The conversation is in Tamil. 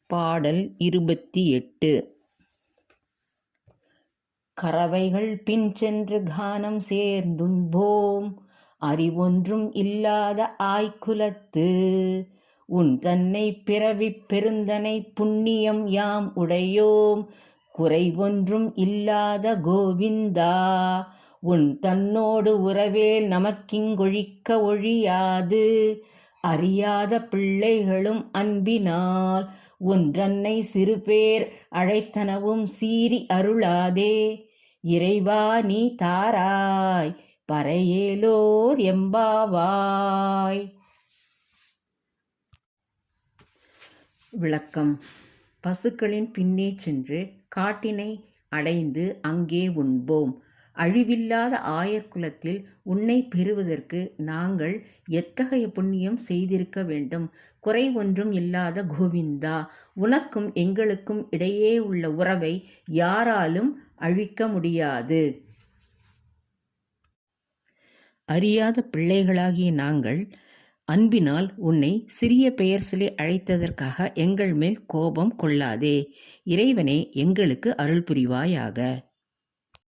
பாடல் 28. கறவைகள் பின் சென்று கானம் சேர்ந்துண்போம், அறிவொன்றும் இல்லாத ஆய்க்குலத்து. உன் தன்னை பிறவிப் பெருந்தனை புண்ணியம் யாம் உடையோம், குறைவொன்றும் இல்லாத கோவிந்தா. உன் தன்னோடு உறவேல் நமக்கிங்கொழிக்க ஒழியாது, அறியாத பிள்ளைகளும் அன்பினால் ஒன்றன்னை சிறுபேர் அழைத்தனவும் சீறி அருளாதே. இறைவா நீ தாராய் பறையேலோர் எம்பாவாய். விளக்கம். பசுக்களின் பின்னே சென்று காட்டினை அடைந்து அங்கே உண்போம். அழிவில்லாத ஆயர்குலத்தில் உன்னை பெறுவதற்கு நாங்கள் எத்தகைய புண்ணியம் செய்திருக்க வேண்டும்? குறை ஒன்றும் இல்லாத கோவிந்தா, உனக்கும் எங்களுக்கும் இடையே உள்ள உறவை யாராலும் அழிக்க முடியாது. அறியாத பிள்ளைகளாகிய நாங்கள் அன்பினால் உன்னை சிறிய பெயர் சொல்லி அழைத்ததற்காக எங்கள் மேல் கோபம் கொள்ளாதே. இறைவனே, எங்களுக்கு அருள் புரிவாயாக.